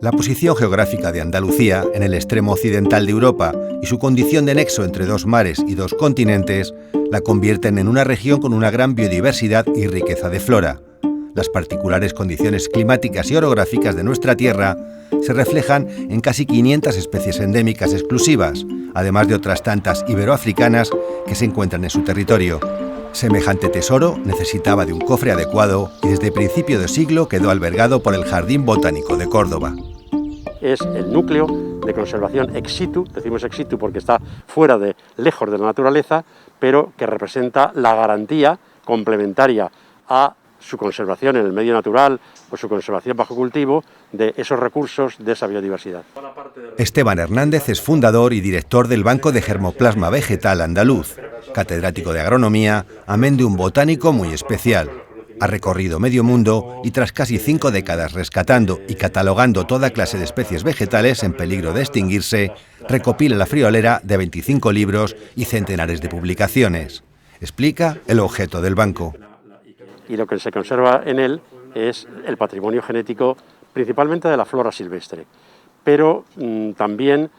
La posición geográfica de Andalucía, en el extremo occidental de Europa, y su condición de nexo entre dos mares y dos continentes, la convierten en una región con una gran biodiversidad y riqueza de flora. Las particulares condiciones climáticas y orográficas de nuestra tierra se reflejan en casi 500 especies endémicas exclusivas, además de otras tantas iberoafricanas que se encuentran en su territorio. Semejante tesoro necesitaba de un cofre adecuado y desde principio de siglo quedó albergado por el Jardín Botánico de Córdoba. Es el núcleo de conservación ex situ, decimos ex situ porque está lejos de la naturaleza, pero que representa la garantía complementaria a su conservación en el medio natural o su conservación bajo cultivo de esos recursos, de esa biodiversidad. Esteban Hernández es fundador y director del Banco de Germoplasma Vegetal Andaluz, catedrático de agronomía, amén de un botánico muy especial. Ha recorrido medio mundo y tras casi 5 décadas rescatando y catalogando toda clase de especies vegetales en peligro de extinguirse, recopila la friolera de 25 libros y centenares de publicaciones. Explica el objeto del banco. Y lo que se conserva en él es el patrimonio genético principalmente de la flora silvestre, pero también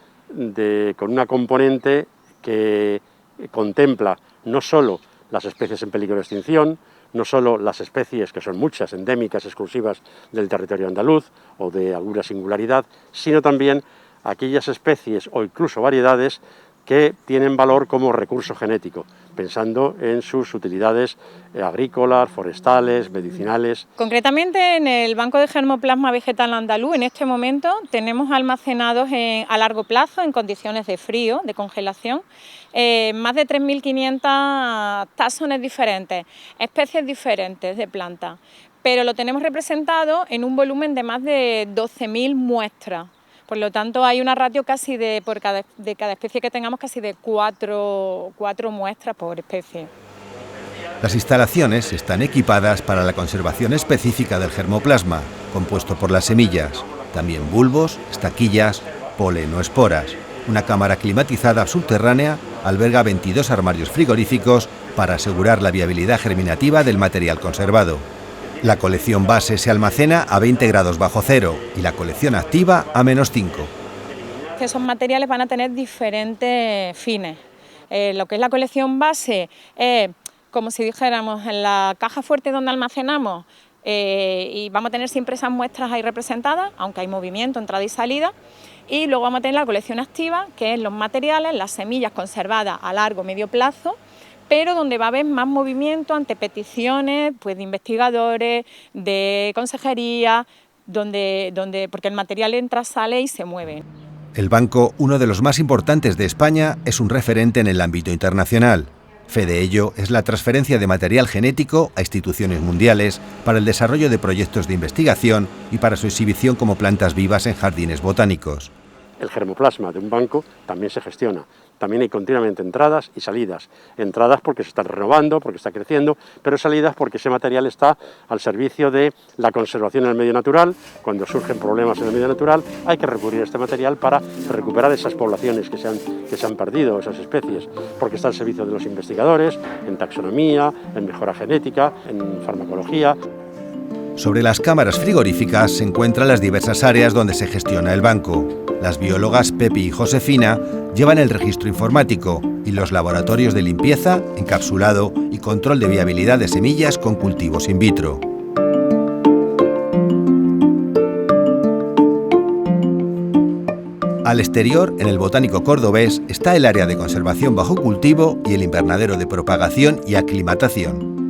con una componente que contempla no solo las especies en peligro de extinción, no solo las especies, que son muchas, endémicas, exclusivas del territorio andaluz o de alguna singularidad, sino también aquellas especies o incluso variedades que tienen valor como recurso genético, pensando en sus utilidades agrícolas, forestales, medicinales. Concretamente en el Banco de Germoplasma Vegetal Andaluz, en este momento tenemos almacenados a largo plazo, en condiciones de frío, de congelación, más de 3.500 taxones diferentes, especies diferentes de plantas, pero lo tenemos representado en un volumen de más de 12.000 muestras. Por lo tanto, hay una ratio casi de cada especie que tengamos, casi de 4 muestras por especie. Las instalaciones están equipadas para la conservación específica del germoplasma, compuesto por las semillas, también bulbos, estaquillas, polen o esporas. Una cámara climatizada subterránea alberga 22 armarios frigoríficos para asegurar la viabilidad germinativa del material conservado. La colección base se almacena a 20 grados bajo cero y la colección activa a -5. Esos materiales van a tener diferentes fines. Lo que es la colección base es, como si dijéramos, en la caja fuerte donde almacenamos y vamos a tener siempre esas muestras ahí representadas, aunque hay movimiento, entrada y salida. Y luego vamos a tener la colección activa, que es los materiales, las semillas conservadas a largo o medio plazo, pero donde va a haber más movimiento ante peticiones pues, de investigadores, de consejería, porque el material entra, sale y se mueve. El banco, uno de los más importantes de España, es un referente en el ámbito internacional. Fe de ello es la transferencia de material genético a instituciones mundiales para el desarrollo de proyectos de investigación y para su exhibición como plantas vivas en jardines botánicos. El germoplasma de un banco también se gestiona. También hay continuamente entradas y salidas. Entradas porque se está renovando, porque está creciendo, pero salidas porque ese material está al servicio de la conservación en el medio natural. Cuando surgen problemas en el medio natural hay que recurrir a este material para recuperar esas poblaciones que se han perdido, esas especies, porque está al servicio de los investigadores, en taxonomía, en mejora genética, en farmacología. Sobre las cámaras frigoríficas se encuentran las diversas áreas donde se gestiona el banco. Las biólogas Pepi y Josefina llevan el registro informático y los laboratorios de limpieza, encapsulado y control de viabilidad de semillas con cultivos in vitro. Al exterior, en el Botánico Cordobés, está el área de conservación bajo cultivo y el invernadero de propagación y aclimatación.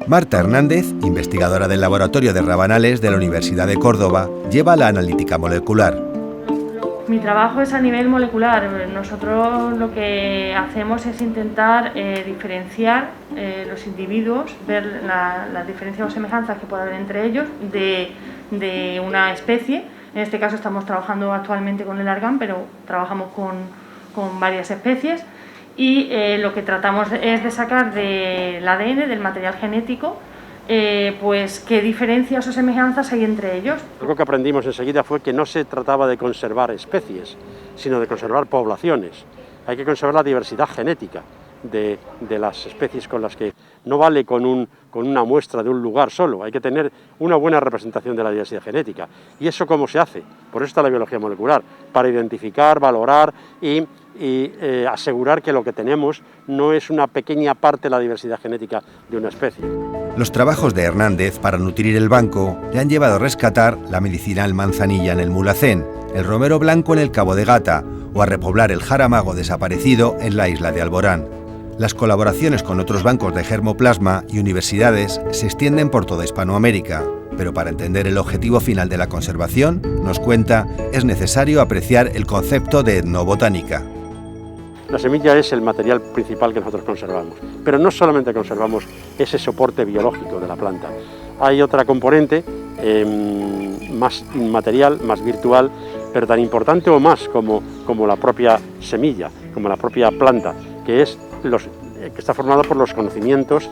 Marta Hernández, investigadora del Laboratorio de Rabanales de la Universidad de Córdoba, lleva la analítica molecular. Mi trabajo es a nivel molecular. Nosotros lo que hacemos es intentar diferenciar los individuos, ver las diferencias o semejanzas que puede haber entre ellos de una especie. En este caso estamos trabajando actualmente con el argán, pero trabajamos con varias especies. Y lo que tratamos es de sacar del ADN, del material genético, pues qué diferencias o semejanzas hay entre ellos. Algo que aprendimos enseguida fue que no se trataba de conservar especies, sino de conservar poblaciones. Hay que conservar la diversidad genética, de las especies con las que no vale con una muestra de un lugar solo, hay que tener una buena representación de la diversidad genética. ¿Y eso cómo se hace? Por eso está la biología molecular, para identificar, valorar y asegurar que lo que tenemos no es una pequeña parte de la diversidad genética de una especie. Los trabajos de Hernández para nutrir el banco le han llevado a rescatar la medicinal manzanilla en el Mulhacén, el romero blanco en el Cabo de Gata o a repoblar el jaramago desaparecido en la isla de Alborán. Las colaboraciones con otros bancos de germoplasma y universidades se extienden por toda Hispanoamérica, pero para entender el objetivo final de la conservación, nos cuenta, es necesario apreciar el concepto de etnobotánica. La semilla es el material principal que nosotros conservamos, pero no solamente conservamos ese soporte biológico de la planta. Hay otra componente más inmaterial, más virtual, pero tan importante o más como la propia semilla, como la propia planta, que está formada por los conocimientos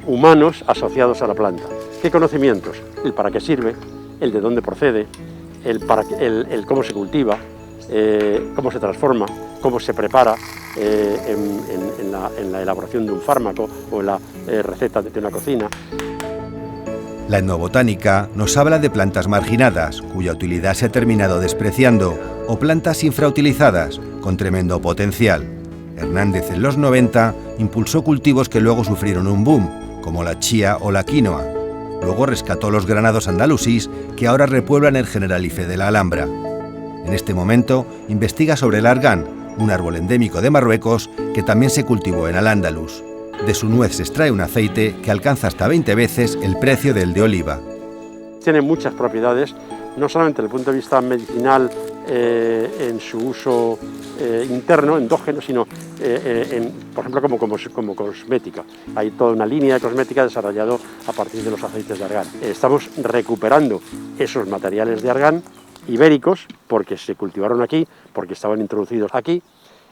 humanos asociados a la planta. ¿Qué conocimientos? El para qué sirve, el de dónde procede, el cómo se cultiva, cómo se transforma, cómo se prepara en la elaboración de un fármaco o en la receta de una cocina. La etnobotánica nos habla de plantas marginadas, cuya utilidad se ha terminado despreciando, o plantas infrautilizadas, con tremendo potencial. Hernández en los 90 impulsó cultivos que luego sufrieron un boom, como la chía o la quinoa. Luego rescató los granados andalusís que ahora repueblan el Generalife de la Alhambra. En este momento investiga sobre el argán, un árbol endémico de Marruecos que también se cultivó en Al-Ándalus. De su nuez se extrae un aceite que alcanza hasta 20 veces el precio del de oliva. Tiene muchas propiedades, no solamente desde el punto de vista medicinal en su uso interno, endógeno, sino por ejemplo como cosmética. Hay toda una línea de cosmética desarrollada a partir de los aceites de argán. Estamos recuperando esos materiales de argán ibéricos porque se cultivaron aquí, porque estaban introducidos aquí.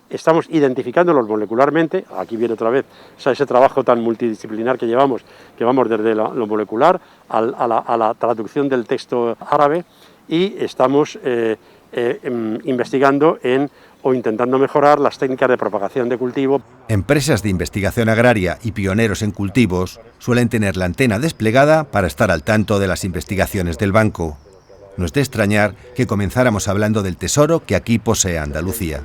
Estamos identificándolos molecularmente, aquí viene otra vez ese trabajo tan multidisciplinar que llevamos, que vamos desde lo molecular a la traducción del texto árabe, y estamos investigando o intentando mejorar las técnicas de propagación de cultivo. Empresas de investigación agraria y pioneros en cultivos suelen tener la antena desplegada para estar al tanto de las investigaciones del banco. No es de extrañar que comenzáramos hablando del tesoro que aquí posee Andalucía.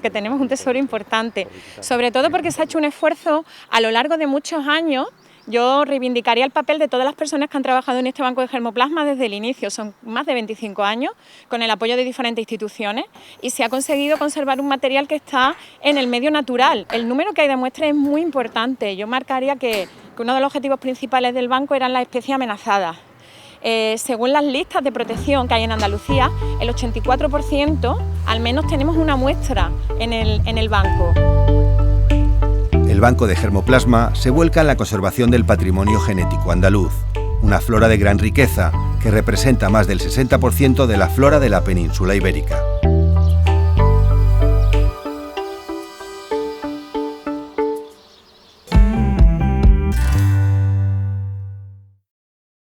Que tenemos un tesoro importante, sobre todo porque se ha hecho un esfuerzo a lo largo de muchos años. Yo reivindicaría el papel de todas las personas que han trabajado en este banco de germoplasma desde el inicio, son más de 25 años, con el apoyo de diferentes instituciones, y se ha conseguido conservar un material que está en el medio natural. El número que hay de muestras es muy importante. Yo marcaría que uno de los objetivos principales del banco eran las especies amenazadas. Según las listas de protección que hay en Andalucía, el 84% al menos tenemos una muestra en el banco. El banco de germoplasma se vuelca en la conservación del patrimonio genético andaluz, una flora de gran riqueza que representa más del 60% de la flora de la península ibérica.